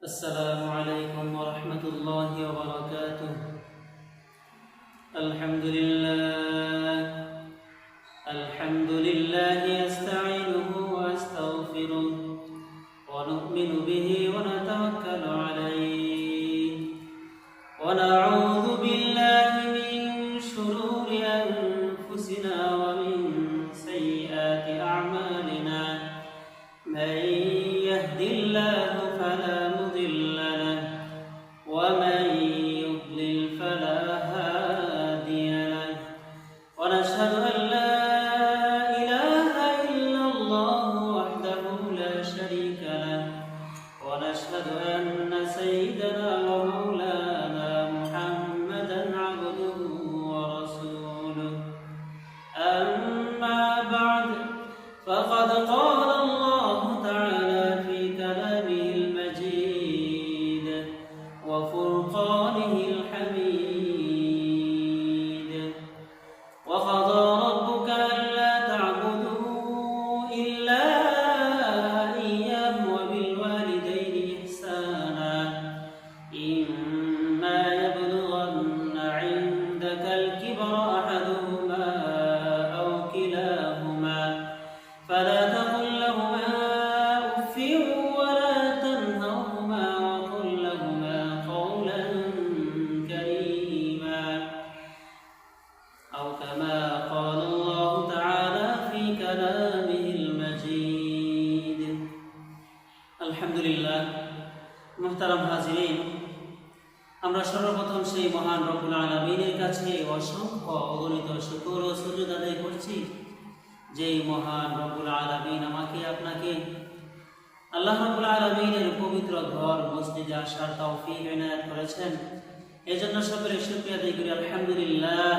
السلام عليكم ورحمة الله وبركاته. الحمد لله أستعينه وأستغفره ونؤمن به ونتوكل عليه ونعوذ بالله من شرور أنفسنا ومن سيئات أعمالنا. من يهد الله فلا مضل له ومن يضلل فلا هادي له ونشهد أن لا إله إلا الله وحده لا شريك له ونشهد أن سيدنا ومولانا محمدا عبده ورسوله. أما بعد فقد قال الله تعالى في كلامه المجيد وفرقانه الحميد: وقضى ربك ألا تعبدوا إلا إياه وبالوالدين إحسانا إما يبلغن عندك الكبر أحدهما أو كلاهما فلا تقل لهما أف ولا تنهرهما وقل لهما قولا كريما، أو كما قال الله تعالى في كلامه المجيد. الحمد لله. মুহতারাম হাজিরিন, আমরা সর্বপ্রথম সেই মহান রব্বুল আলামিনের কাছে অসংখ্য অগণিত শুকর ও সুজুদ আদায় করছি যে মহান রব্বুল আলামিন আমাকে আপনাকে আল্লাহ রব্বুল আলামিনের পবিত্র ঘর মসজিদে আসার তৌফিক এনায়েত করেছেন। এজন্য সকলে শুকরিয়া আদায় করি আলহামদুলিল্লাহ।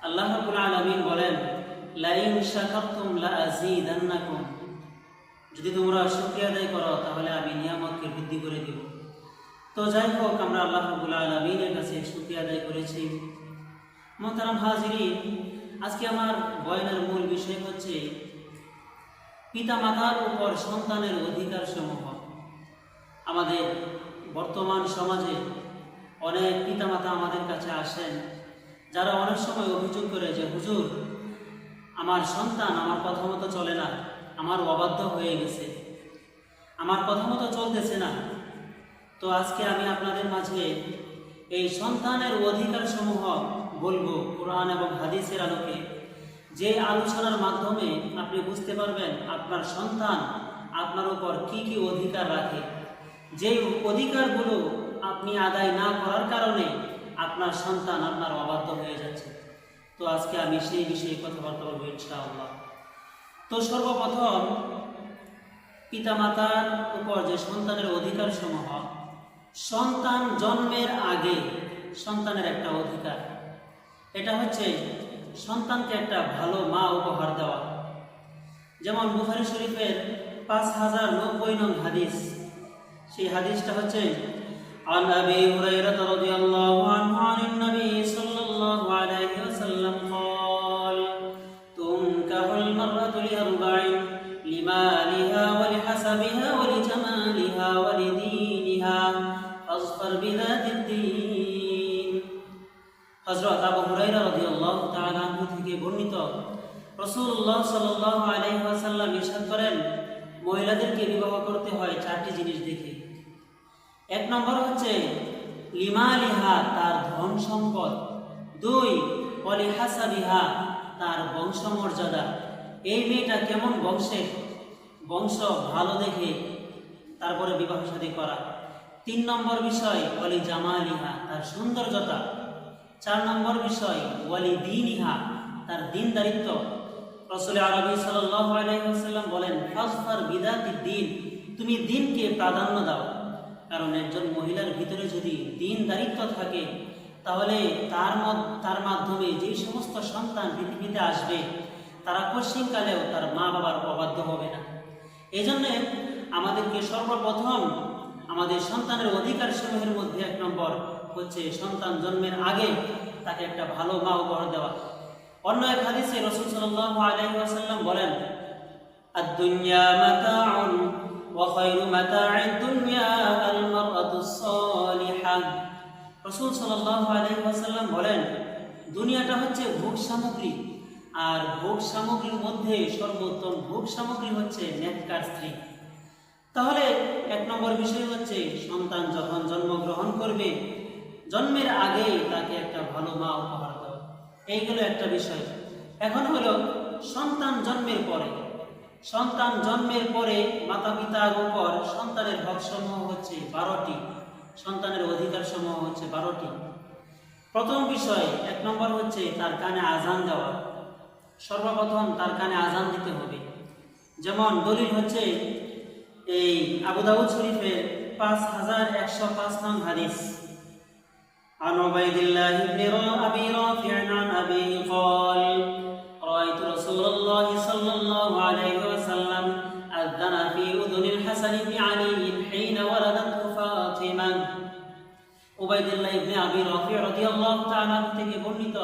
আল্লাহ রব্বুল আলামিন বলেন, লা ইন শাকারতুম লা আযীদান্নাকুম, যদি তোমরা শুকরিয়া আদায় করো তাহলে আমি নিয়ামতকে বৃদ্ধি করে দেব। তো যাই হোক, আমরা আল্লাহ রব্বুল আলামিনের কাছে শুকরিয়া আদায় করেছি। মুহতারাম হাজিরিন, আজকে আমার বয়ানের মূল বিষয় হচ্ছে পিতামাতার উপর সন্তানের অধিকার সমূহ। আমাদের বর্তমান সমাজে অনেক পিতামাতা আমাদের কাছে আসেন, যারা অনেক সময় অভিযোগ করে যে হুজুর, আমার সন্তান আমার কথা মতো চলে না, আমার অবাধ্য হয়ে গেছে, আমার কথা মতো চলতেছে না। তো আজকে আমি আপনাদের মাঝে এই সন্তানের অধিকার সমূহ বলবো কোরআন এবং হাদিসের আলোকে, যে আলোচনার মাধ্যমে আপনি বুঝতে পারবেন আপনার সন্তান আপনার উপর কি কি অধিকার রাখে, যে অধিকারগুলো আপনি আদায় না করার কারণে আপনার সন্তান আপনার অবাধ্য হয়ে যাচ্ছে। তো আজকে আমি সেই বিষয়ে কথাবার্তা বলবো ইনশাআল্লাহ। তো সর্বপ্রথম, পিতামাতার উপর যে সন্তানের অধিকার সমূহ, সন্তান জন্মের আগে সন্তানের একটা অধিকার, এটা হচ্ছে সন্তানকে একটা ভালো মা উপহার দেওয়া। যেমন বুখারী শরীফের 5090 নং হাদিস, সেই হাদিসটা হচ্ছে عن أبي هريرة رضي الله عنه عن النبي صلى الله عليه وسلم قال: تنكح المرأة لأربع: لمالها ولحسبها ولجمالها ولدينها فاظفر بذات الدين. হযরত আবু হুরায়রা রাদিয়াল্লাহু তাআলা আনহু থেকে বর্ণিত, রাসূলুল্লাহ সাল্লাল্লাহু আলাইহি ওয়াসাল্লাম ইরশাদ করেন, মহিলাদেরকে বিবাহ করতে হয় চারটি জিনিস দেখে। এক নম্বর হচ্ছে লিমালিহা, তার ধন সম্পদ। 2 ওয়ালিহাসাবিহা, তার বংশমর্যাদা, এই মেয়েটা কেমন বংশের, বংশ ভালো দেখে তারপরে বিবাহ শাদী করা। 3 নম্বর বিষয় ওয়ালি জামালিহা, তার সৌন্দর্যতা। 4 নম্বর বিষয় ওয়ালি দীনিহা, তার দিনদারিত্ব। রাসূল আরবি সাল্লাল্লাহু আলাইহি ওয়াসাল্লাম বলেন, ফাজফার বিদাতিদ দ্বীন, তুমি দ্বীনকে প্রাধান্য দাও। কারণ একজন মহিলার ভিতরে যদি দিনদারিত্ব থাকে, তাহলে তার মাধ্যমে যে সমস্ত সন্তান পৃথিবীতে আসবে তারা পশ্চিমকালেও তার মা বাবার অবাধ্য হবে না। এই জন্যে আমাদেরকে সর্বপ্রথম আমাদের সন্তানের অধিকার সমূহের মধ্যে 1 নম্বর হচ্ছে সন্তান জন্মের আগে তাকে একটা ভালো মা উপহার দেওয়া। অন্য এক হাদিসে রাসূল সাল্লাল্লাহু আলাইহি ওয়াসাল্লাম বলেন, আদ-দুনিয়া মাতাউন وخير متاع الدنيا المرأة الصالحة রাসূল সাল্লাল্লাহু আলাইহি ওয়াসাল্লাম বলেন, দুনিয়াটা হচ্ছে ভোগ সামগ্রী, আর ভোগ সামগ্রীর মধ্যে সর্বোত্তম ভোগ সামগ্রী হচ্ছে নেককার স্ত্রী। তাহলে এক নম্বর বিষয় হচ্ছে সন্তান যখন জন্মগ্রহণ করবে, জন্মের আগেই তাকে একটা ভালো মা উপহার দেওয়া, এইগুলো একটা বিষয়। এখন হলো সন্তান জন্মের পরে। সন্তান জন্মের পরে মাতা পিতার উপর সন্তানের হক সমূহ হচ্ছে 12টি, সন্তানের অধিকার সমূহ হচ্ছে 12টি। প্রথম বিষয়, এক নম্বর হচ্ছে তার কানে আজান দেওয়া। সর্বপ্রথম তার কানে আজান দিতে হবে। যেমন দলিল হচ্ছে এই আবু দাউদ শরীফের 5105 নং হাদিস, عن عبيد الله بن أبي رافع عن أبيه قال رأيت رسول الله صلى الله عليه وسلم أذن في أذن الحسن بن علي حين ولدته فاطمة। উবাইদুল্লাহ ইবনে আবি রাফি রাদিয়াল্লাহু তাআলা থেকে বর্ণিত,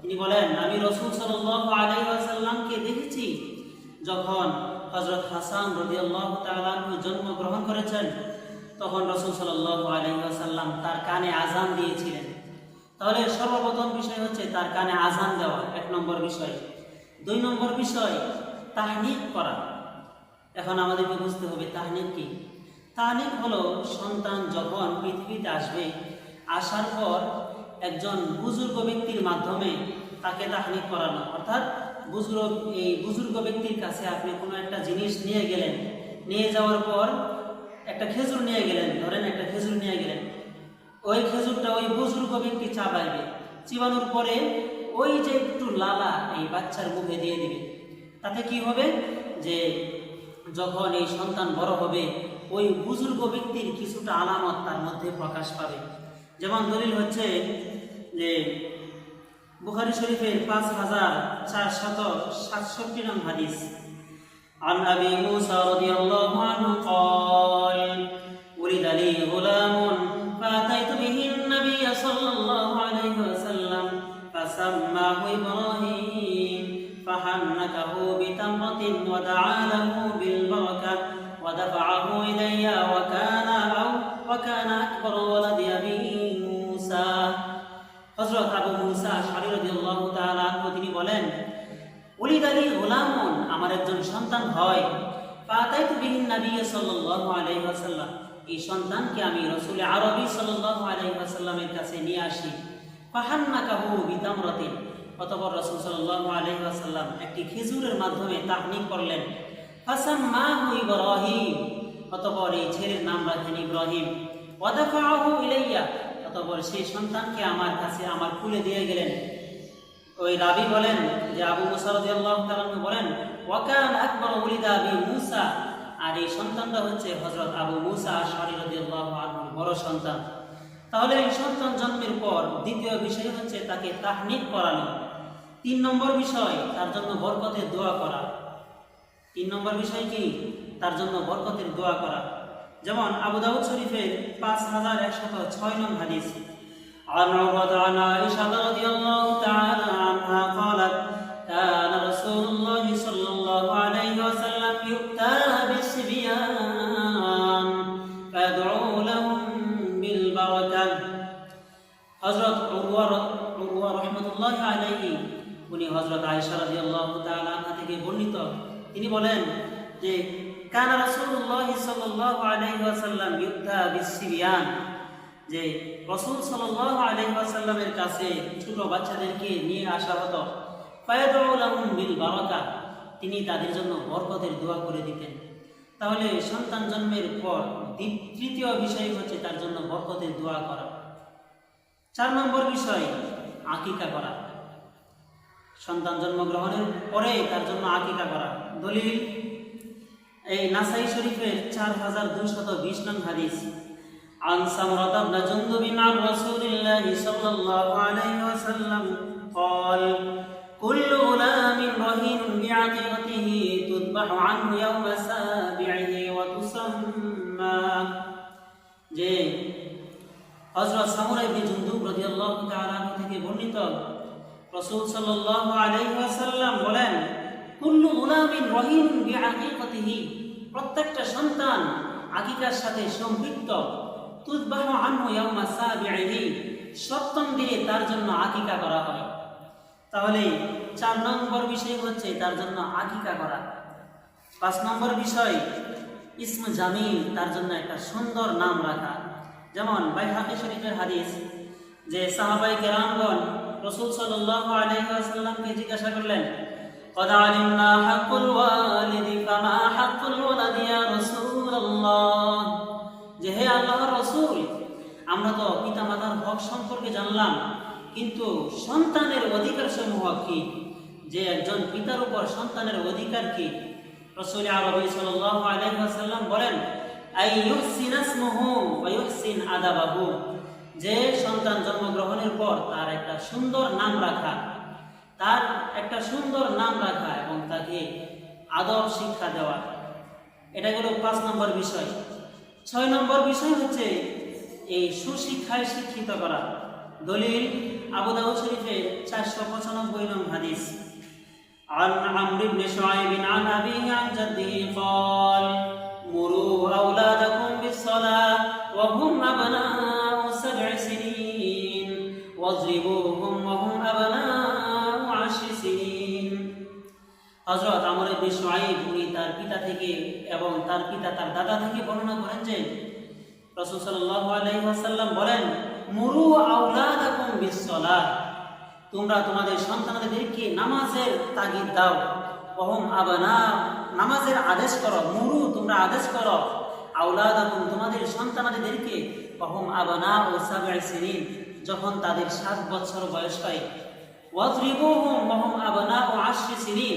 তিনি বলেন, আমি রাসূল সাল্লাল্লাহু আলাইহি ওয়াসাল্লামকে দেখেছি যখন হযরত হাসান রাদিয়াল্লাহু তাআলা জন্মগ্রহণ করেছেন, তখন রাসূল সাল্লাল্লাহু আলাইহি ওয়াসাল্লাম তার কানে আজান দিয়েছিলেন। তাহলে সর্বপ্রথম বিষয় হচ্ছে তার কানে আজান দেওয়া, এক নম্বর বিষয়। 2 নম্বর বিষয় তাহনিক করা। এখন আমাদেরকে বুঝতে হবে তাহনিক কি। তাহনিক হলো সন্তান যখন পৃথিবীতে আসবে, আসার পর একজন বুজুর্গ ব্যক্তির মাধ্যমে তাকে তাহনিক করানো। অর্থাৎ বুজুর্গ ব্যক্তির কাছে আপনি কোনো একটা জিনিস নিয়ে গেলেন, নিয়ে যাওয়ার পর একটা খেজুর নিয়ে গেলেন, ধরেন একটা খেজুর নিয়ে গেলেন, ওই খেজুরটা ওই বুজুর্গ ব্যক্তি চাবাইবে, চিবানোর পরে ওই যে একটু লালা এই বাচ্চার মুখে দিয়ে দিবে। তাতে কি হবে যে যখন এই সন্তান বড় হবে, ওই বুজুর্গ ব্যক্তির কিছুটা আলামত তার মধ্যে প্রকাশ পাবে। যেমন দলিল হচ্ছে যে বুখারী শরীফের 5467 নং হাদিস, عن أبي موسى رضي الله عنه قال ولد لي غلام فأتيت به النبي صلى الله عليه وسلم فسماه إبراهيم فحنكه بتمرة ودعا له بالبركة ودفعه إلي وكان أكبر ولد أبي موسى। হযরত আবু মুসা আশআরী রাদিয়াল্লাহু তাআলা আনহু তিনি বলেন, উলিদ লি গুলামুন, আমার একজন সন্তান হয়। ফাতাইতু বিহিন নবী সাল্লাল্লাহু আলাইহি ওয়াসাল্লাম, এই সন্তানকে আমি রাসূল আরবী সাল্লাল্লাহু আলাইহি ওয়াসাল্লামের কাছে নিয়ে আসি। ফাহান্নাকাহু বিতামরাতিন, অতঃপর রাসূল সাল্লাল্লাহু আলাইহি ওয়াসাল্লাম একটি খেজুরের মাধ্যমে তাহনিক করলেন। ফাসাম্মাহু ইব্রাহিম, অতঃপর এই ছেলের নাম রাখেন ইব্রাহিম। ওয়াদাফাহু ইলাইয়া, অতঃপর সেই সন্তানকে আমার কাছে আমার কুলে দিয়ে গেলেন। ওই রাবী বলেন যে আবু মুসা রাদিয়াল্লাহু তাআলা বলেন, ওয়াকান আকবর ওলিদা আবি মুসা, আর এই সন্তানটা হচ্ছে হযরত আবু মুসা আশআরী রাদিয়াল্লাহু আনহুর বড় সন্তান। তাহলে এই সন্তান জন্মের পর দ্বিতীয় বিষয় হচ্ছে তাকে তাহনিক করানো। 3 নম্বর বিষয় তার জন্য বরকতের দোয়া করা। 3 নম্বর বিষয় কি? তার জন্য বরকতের দোয়া করা। যেমন আবু দাউদ শরীফের 5106 নং হাদিস, عن عروة عن عائشة رضي الله تعالى عنها قالت كان رسول الله صلى الله عليه وسلم يؤتى بالصبيان فيدعو لهم بالبركة। হযরত উরওয়া রাহমাতুল্লাহি আলাইহি উনি হযরত আয়েশা রাদিয়াল্লাহু তাআলা আনহা থেকে বর্ণিত, তিনি বলেন যে কানা রাসূলুল্লাহ সাল্লাল্লাহু আলাইহি ওয়াসাল্লাম ইউতা বিসসিবিয়ান, যে রাসূল সাল্লাল্লাহু আলাইহি ওয়াসাল্লামের কাছে ছোট বাচ্চাদেরকে নিয়ে আসা হতো। ফায়াদউ লাহুম বিল বারাকা, তিনি তাদের জন্য বরকতের দোয়া করে দিতেন। তাহলে সন্তান জন্মের পর তৃতীয় বিষয় হচ্ছে তার জন্য বরকতের দোয়া করা। 4 নম্বর বিষয় আকিকা করা। সন্তান জন্মগ্রহণের পরে তার জন্য আকিকা করা। দলিল এই নাসাই শরীফের 4220 নং হাদিস, عن سمرة بن جندب عن رسول الله صلى الله عليه وسلم قال كل غلام رهين بعقيقته تذبح عنه يوم سابعه وتسمى। যে হযরত সামরা ইবনে জুনদুব রাদিয়াল্লাহু তাআলা থেকে বর্ণিত, রাসূল সাল্লাল্লাহু আলাইহি ওয়াসাল্লাম বলেন, কুল্লু গুলামিন রহিন বিআকিকাতিহি, প্রত্যেকটা সন্তান আকিকার সাথে সম্পৃক্ত। তুযবাহু আনহু ইয়াওমা সাবিহি, সপ্তম দিনে তার জন্য আকিকা করা হয়। তাহলে 4 নম্বর বিষয় হচ্ছে তার জন্য আকিকা করা। 5 নম্বর বিষয় ইসমে জামিল, তার জন্য একটা সুন্দর নাম রাখা। যেমন বাইহাকী শরীফের হাদিস যে সাহাবায়ে কেরামগণ রাসূল সাল্লাল্লাহু আলাইহি ওয়াসাল্লামকে জিজ্ঞাসা করলেন, قد علمنا حق الوالد فما حق الولد يا رسول الله, যে হে আল্লাহর রাসূল, আমরা তো পিতামাতার হক সম্পর্কে জানলাম, কিন্তু সন্তানের অধিকার সমূহ কি? যে একজন পিতার উপর সন্তানের অধিকার কি? রাসূল আরবী সাল্লাল্লাহু আলাইহি ওয়াসাল্লাম বলেন, আইয়ুহসিনা ইসমুহু ওয়া ইউহসিন আদাবাহু, যে সন্তান জন্মগ্রহণের পর তার একটা সুন্দর নাম রাখা, তার একটা সুন্দর নাম রাখা এবং তাকে আদব শিক্ষা দেওয়া। এটা হলো 5 নম্বর বিষয়। 6 নম্বর বিষয় হচ্ছে এই সুশিক্ষায় শিক্ষিত করা। দলিল আবু দাউদ শরীফের 495 নং হাদিস, عن عمرو بن شعيب عن أبيه عن جده قال مروا أولادكم بالصلاة وهم أبناء 7 سنين واضربوهم وهم أبناء 10 سنين। হযরত আমর ইবনে শুআইব উনি তার পিতা থেকে এবং তার পিতা তার দাদা থেকে বর্ণনা করেন যে রাসূল সাল্লাল্লাহু আলাইহি ওয়াসাল্লাম বলেন, মুরু আওলাদাকুম বিসসালাহ, তোমরা তোমাদের সন্তানদেরকে নামাজের তাগিদ দাও। ওহুম আবানা, নামাজের আদেশ করো। মুরু, তোমরা আদেশ করো। আওলাদাকুম, তোমাদের সন্তানদেরকে। ওহুম আবানা ও 7 সিনিন, যখন তাদের 7 বছর বয়স হয়। ওয়াজরিবুহুম ওহুম আবানা ও 10 সিনিন,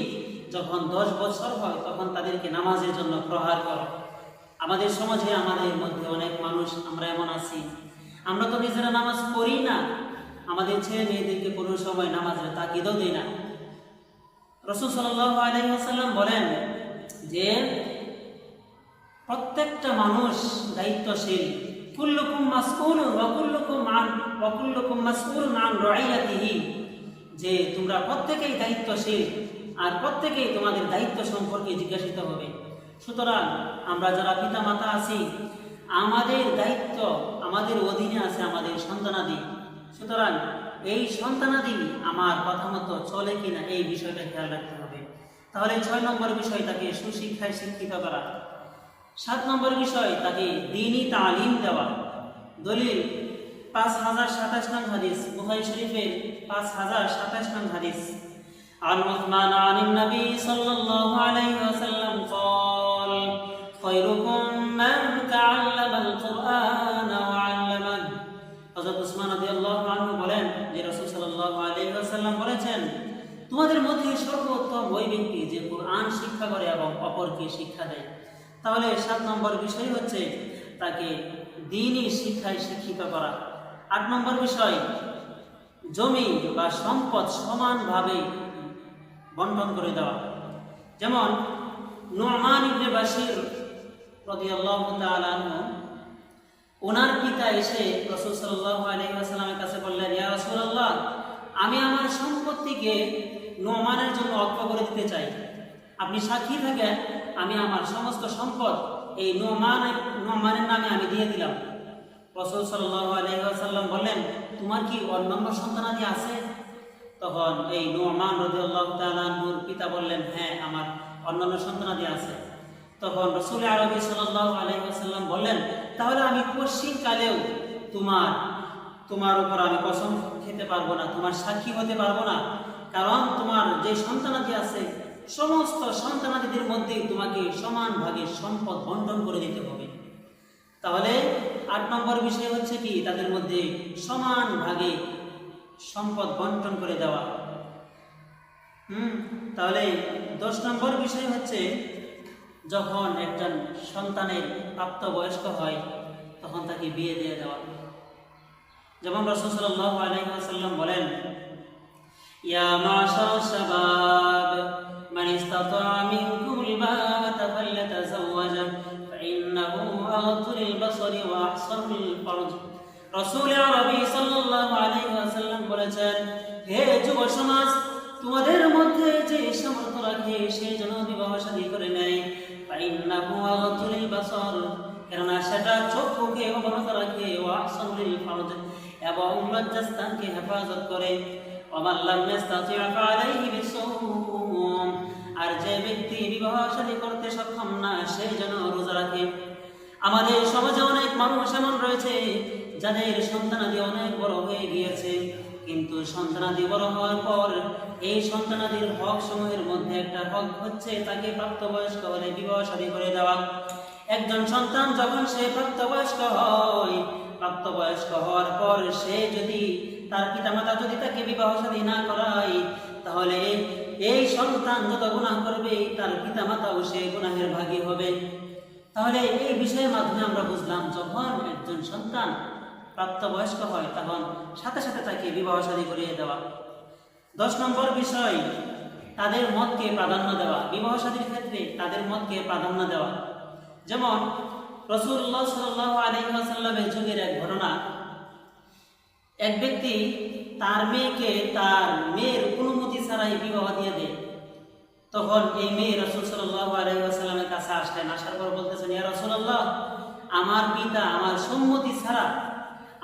যখন 10 বছর হয় তখন তাদেরকে নামাজের জন্য প্রহার করো। আমাদের সমাজে আমাদের মধ্যে অনেক মানুষ আমরা এমন আছি, আমরা তো নিজেরা নামাজ পড়ি না, আমাদের ছেলে মেয়েদেরকে কোনো সময় নামাজের তাকিদও দেই না। রাসূল সাল্লাল্লাহু আলাইহি ওয়াসাল্লাম বলেন যে প্রত্যেকটা মানুষ দায়িত্বশীল। কুল্লুকুম মাসউলুন ওয়া কুল্লুকুম মাসউলুন আন রাইয়াতিহি, যে তোমরা প্রত্যেকেই দায়িত্বশীল আর প্রত্যেকেই তোমাদের দায়িত্ব সম্পর্কে জিজ্ঞাসিত হবে। সুতরাং আমরা যারা পিতা মাতা আছি, আমাদের দায়িত্ব, আমাদের অধীনে আছে আমাদের সন্তানাদি। সুতরাং এই সন্তানাদি আমার কথা মতো চলে কিনা এই বিষয়টা খেয়াল রাখতে হবে। তাহলে 6 নম্বর বিষয় তাকে সুশিক্ষায় শিক্ষিত করা। 7 নম্বর বিষয় তাকে দ্বীনি তালিম দেওয়া। দলিল 5027 নং হাদিস, বুখারী শরীফের 5027 নং হাদিস। عن عثمان عن النبي صلى الله عليه وسلم قال خيركم من تعلم القرآن وعلمه। হযরত উসমান রাদিয়াল্লাহু আনহু বলেন যে রাসূল সাল্লাল্লাহু আলাইহি ওয়াসাল্লাম বলেছেন, তোমাদের মধ্যে সর্বোত্তম ওই ব্যক্তি যে কোরআন শিক্ষা করে এবং অপরকে শিক্ষা দেয়। তাহলে 7 নম্বর বিষয় হচ্ছে তাকে দ্বীনি শিক্ষায় শিক্ষিত করা। 8 নম্বর বিষয় জমি বা সম্পদ সমানভাবে বন্টন করে দেওয়া। যেমন নু'মান ইবনে বাশির রাদিয়াল্লাহু তাআলা আনহু, ওনার পিতা এসে রাসূল সাল্লাল্লাহু আলাইহি ওয়াসাল্লামের কাছে বললেন, ইয়া রাসূলুল্লাহ, আমি আমার সম্পত্তিকে নু'মানের জন্য অক্ষ করে দিতে চাই, আপনি সাক্ষী থাকেন, আমি আমার সমস্ত সম্পদ এই নু'মানের নামে আমি দিয়ে দিলাম। রাসূল সাল্লাল্লাহু আলাইহি ওয়াসাল্লাম বললেন, তোমার কি অন্যান্য সন্তানাদি আছে? তখন এই নু'মান রাদিয়াল্লাহু তাআলা আনহুর পিতা বললেন, হ্যাঁ, আমার অন্যান্য সন্তানাদি আছে। তখন রাসূল আরবী সাল্লাল্লাহু আলাইহি ওয়াসাল্লাম বললেন, তাহলে আমি পশ্চিমকালেও তোমার উপর আমি কসম খেতে পারবো না, তোমার সাক্ষী হতে পারবো না, কারণ তোমার যে সন্তানাদি আছে সমস্ত সন্তানাদিদের মধ্যে তোমাকে সমান ভাগে সম্পদ বন্টন করে দিতে হবে। তাহলে 8 নম্বর বিষয় হচ্ছে কি তাদের মধ্যে সমান ভাগে সম্পদ বন্টন করে দেওয়া। তাহলে 10 নম্বর বিষয় হচ্ছে যখন একজন সন্তানের প্রাপ্তবয়স্ক হয় তখন তাকে বিয়ে দিয়ে দেওয়া। যেমন রাসূল সাল্লাল্লাহু আলাইহি ওয়াসাল্লাম বলেন, ইয়া মাশারাশ শাবাব মান ইসতাতা'a মিনকুমুল বা'ata ফালইতাযাওয়াজ ফাইন্নাহু আghaddu লিল-বাসারি ওয়া আহসানুল ফারজ। রাসূল আরবী সাল্লাল্লাহু আলাইহি ওয়াসাল্লাম বলেছেন, হে যুব সমাজ, তোমাদের মধ্যে যে সামর্থ্য রাখে সে যেন বিবাহ শাদী করে নেয়। ফাইন্নাহু আগাদ্দু লিল বাসার, কেননা সেটা চক্ষুকে অবনত রাখে, ওয়া আহসানু লিল ফারজ, এবং লজ্জাস্থানকে হেফাজত করে। ওয়া মান লাম ইস্তাতি' ফাআলাইহি বিসওম, আর যে ব্যক্তি বিবাহ শাদী করতে সক্ষম না সে যেন রোজা রাখে। আমাদের সমাজে অনেক মানুষ এমন রয়েছে যাদের সন্তানাদি অনেক বড় হয়ে গিয়েছে, কিন্তু সন্তানাদি বড় হওয়ার পর এই সন্তানাদির হক সমূহের মধ্যে একটা হক হচ্ছে তাকে প্রাপ্তবয়স্ক হলে বিবাহ শাদী করে দেওয়া। একজন সন্তান যখন সে প্রাপ্তবয়স্ক হয়, প্রাপ্তবয়স্ক হওয়ার পর সে যদি তার পিতামাতা যদি তাকে বিবাহ শাদী না করায়, তাহলে এই সন্তান যত গুনাহ করবে তার পিতামাতাও সে গুনাহের ভাগী হবে। তাহলে এই বিষয়ের মাধ্যমে আমরা বুঝলাম যখন একজন সন্তান প্রাপ্তবয়স্ক হয় তখন সাথে সাথে তাকে বিবাহ শাদী করিয়ে দেওয়া। 10 নম্বর বিষয়, তাদের মতকে প্রাধান্য দেওয়া। বিবাহ শাদীর ক্ষেত্রে তাদের মতকে প্রাধান্য দেওয়া। যেমন রাসূলুল্লাহ সাল্লাল্লাহু আলাইহি ওয়াসাল্লামের যুগের এক ঘটনা, এক ব্যক্তি তার মেয়েকে তার মেয়ের অনুমতি ছাড়াই বিবাহ দিয়ে দেয়। তখন এই মেয়ে রাসূল সাল্লাল্লাহু আলাইহি ওয়াসাল্লামের কাছে আসলেন, আসার পর বলতেছেন, ইয়া রাসূলুল্লাহ, আমার পিতা আমার সম্মতি ছাড়া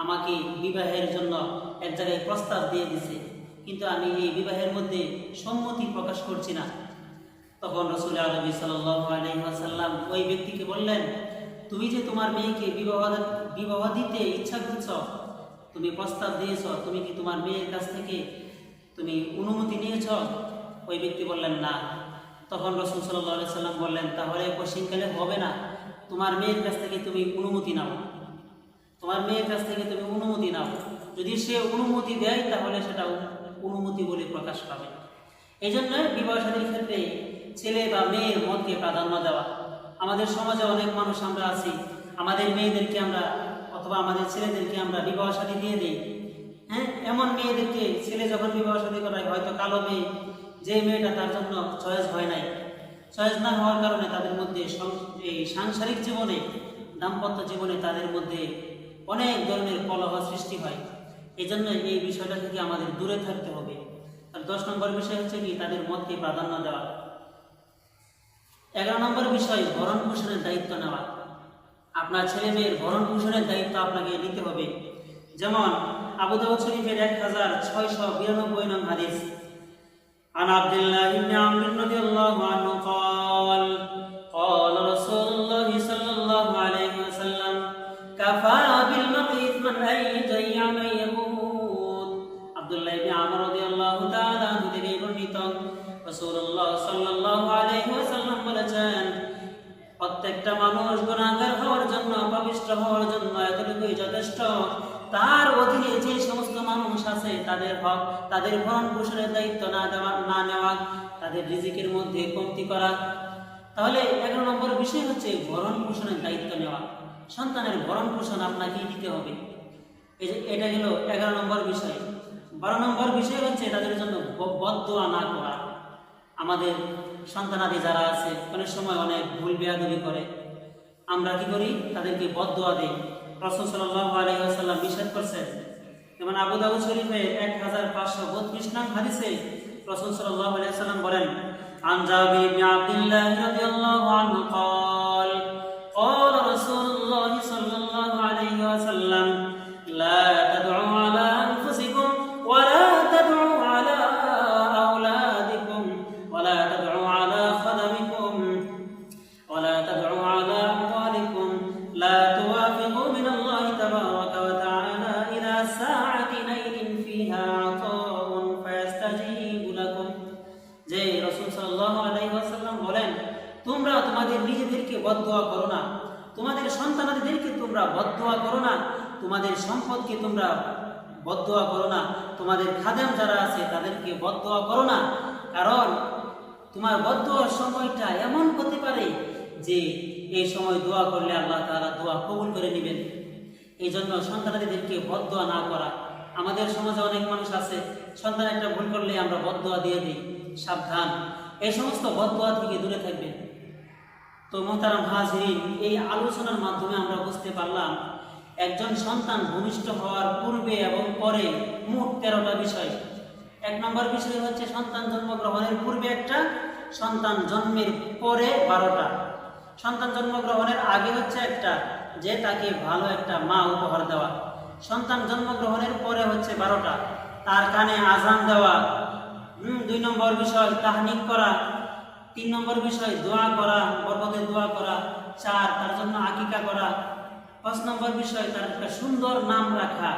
আমাকে বিবাহের জন্য এক জায়গায় প্রস্তাব দিয়ে দিয়েছে, কিন্তু আমি এই বিবাহের মধ্যে সম্মতি প্রকাশ করছি না। তখন রাসূল আরবি সাল্লাল্লাহু আলাইহি ওয়াসাল্লাম ওই ব্যক্তিকে বললেন, তুমি যে তোমার মেয়েকে বিবাহ দিতে ইচ্ছা করছ, তুমি প্রস্তাব দিয়েছ, তুমি কি তোমার মেয়ের কাছ থেকে তুমি অনুমতি নিয়েছ? ওই ব্যক্তি বললেন না। তখন রাসূল সাল্লাল্লাহু আলাইহি ওয়াসাল্লাম বললেন, তাহলে পশ্চিমকালে হবে না, তোমার মেয়ের কাছ থেকে তুমি অনুমতি নাও, তোমার মেয়ের কাছ থেকে তুমি অনুমতি নাও। যদি সে অনুমতি দেয় তাহলে সেটা অনুমতি বলে প্রকাশ পাবে। এই জন্য বিবাহ শাদীর ক্ষেত্রে ছেলে বা মেয়ের মতকে প্রাধান্য দেওয়া। আমাদের সমাজে অনেক মানুষ আমরা আছি, আমাদের মেয়েদেরকে আমরা অথবা আমাদের ছেলেদেরকে আমরা বিবাহ শাদী দিয়ে দিই। হ্যাঁ, এমন মেয়েদেরকে ছেলে যখন বিবাহ শাদী করায়, হয়তো কালো মেয়ে, যে মেয়েটা তার জন্য চয়েস হয় নাই, চয়েস না হওয়ার কারণে তাদের মধ্যে এই সাংসারিক জীবনে, দাম্পত্য জীবনে তাদের মধ্যে অনেক ধরনের কলহ সৃষ্টি হয়। এই জন্য এই বিষয়টা থেকে আমাদের দূরে থাকতে হবে। আর 10 নম্বর বিষয় হচ্ছে কি, তাদের মতকে প্রাধান্য দেওয়া। 11 নম্বর বিষয়, ভরণ পোষণের দায়িত্ব নেওয়া। আপনার ছেলে মেয়ের ভরণ পোষণের দায়িত্ব আপনাকে নিতে হবে। যেমন আবু দাউদ শরীফের 1692 নং হাদিস, عن عبد الله بن عمرو رضي الله عنه قال قال رسول الله صلى الله عليه وسلم كفى بالمرء إثما أن يضيع من يموت। আব্দুল্লাহ ইবনে আমর রাদিয়াল্লাহু তাআলা আনহু থেকে বর্ণিত, রাসূলুল্লাহ সাল্লাল্লাহু আলাইহি ওয়াসাল্লাম বলেছেন, প্রত্যেকটা মানুষ গুনাহগার হওয়ার জন্য, পাপিষ্ঠ হওয়ার জন্য এতটুকুই যথেষ্ট, তার অধীনে যে সমস্ত মানুষ আছে তাদের হক, তাদের ভরণ পোষণের দায়িত্ব না নেওয়া, তাদের রিজিকের মধ্যে কমতি করা। তাহলে 11 নম্বর বিষয় হচ্ছে ভরণ পোষণের দায়িত্ব নেওয়া। সন্তানের ভরণ পোষণ আপনাকেই দিতে হবে। এটা হলো 11 নম্বর বিষয়। 12 নম্বর বিষয় হচ্ছে তাদের জন্য বদদোয়া না করা। আমাদের সন্তানাদি যারা আছে অনেক সময় অনেক ভুল বেয়াদবি করে, আমরা কি করি, তাদেরকে বদদোয়া দেই। রাসূল সাল্লাল্লাহু আলাইহি ওয়াসাল্লাম নিষেধ করেছেন। যেমন আবু দাউদ শরীফে 1532 নং হাদিসে রাসূল সাল্লাল্লাহু আলাইহি ওয়াসাল্লাম বলেন, আন জাবির ইবনে আব্দুল্লাহ রাদিয়াল্লাহু আনহু قال قال رسول الله صلى الله عليه وسلم لا تدعوا على انفسكم ولا تدعوا على اولادكم ولا تدعوا على خدمكم ولا تدعوا على اموالكم لا توافقوا من الله تبارك وتعالى الى ساعة نيل فيها عطاء فيستجيب لكم। যে রাসূল সাল্লাল্লাহু আলাইহি ওয়াসাল্লাম বলেন, তোমরা তোমাদের নিজেদেরকে বদদোয়া করো না, তোমাদের সন্তানাদিদেরকে তোমরা বদদোয়া করো না, তোমাদের সম্পদকে তোমরা বদদোয়া করো না, তোমাদের খাদেম যারা আছে তাদেরকে বদদোয়া করো না। কারণ তোমার বদদোয়ার সময়টা এমন হতে পারে যে এই সময় দোয়া করলে আল্লাহ তাআলা দোয়া কবুল করে নেবেন। এই জন্য সন্তানাদিদেরকে বদদোয়া না করা। আমাদের সমাজে অনেক মানুষ আছে, সন্তান একটা ভুল করলে আমরা বদদোয়া দিয়ে দিই। সাবধান, এই সমস্ত বদদোয়া থেকে দূরে থাকবেন। তো মোহতারাম হাজিরিন, এই আলোচনার মাধ্যমে আমরা বুঝতে পারলাম একজন সন্তান ভূমিষ্ঠ হওয়ার পূর্বে এবং পরে মোট 13টা বিষয়। 1 নম্বর বিষয় হচ্ছে সন্তান জন্মগ্রহণের পূর্বে একটা, সন্তান জন্মের পরে 12টা, সন্তান জন্মগ্রহণের আগে হচ্ছে একটা, যে তাকে ভালো একটা মা উপহার দেওয়া। সন্তান জন্মগ্রহণের পরে হচ্ছে 12টা, তার কানে আজান দেওয়া। 2 নম্বর বিষয় তাহনিক করা। 3 নম্বর বিষয় দোয়া করা, বরকতের দোয়া করা। 4 তার জন্য আকিকা করা। 5 নম্বর বিষয় তার একটা সুন্দর নাম রাখা।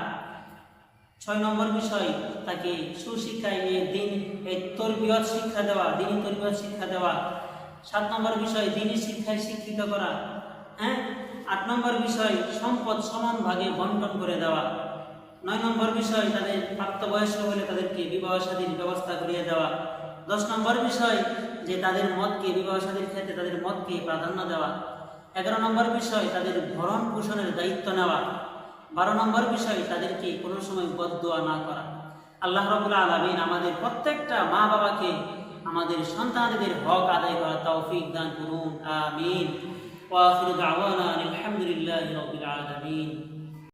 6 নম্বর বিষয় তাকে সুশিক্ষায় এই তরবিয়ত শিক্ষা দেওয়া, দিনী তরবিয়ত শিক্ষা দেওয়া। 7 নম্বর বিষয় দিনী শিক্ষায় শিক্ষিত করা। 8 নম্বর বিষয় সম্পদ সমান ভাগে বন্টন করে দেওয়া। 9 নম্বর বিষয় তাদের প্রাপ্তবয়স্ক হলে তাদেরকে বিবাহ শাদীর ব্যবস্থা করিয়ে দেওয়া। 10 নম্বর বিষয় যে তাদের মতকে, বিবাহ শাদীর ক্ষেত্রে তাদের মতকে প্রাধান্য দেওয়া। 11 নম্বর বিষয় তাদের ভরণ পোষণের দায়িত্ব নেওয়া। 12 নম্বর বিষয় তাদেরকে কোনো সময় বদদোয়া না করা। আল্লাহ রাব্বুল আলামিন আমাদের প্রত্যেকটা মা বাবাকে আমাদের সন্তানদের হক আদায় করা তৌফিক দান করুন, আমিন। ওয়া আখিরু দাওয়ানা আলহামদুলিল্লাহি রাব্বিল আলামিন।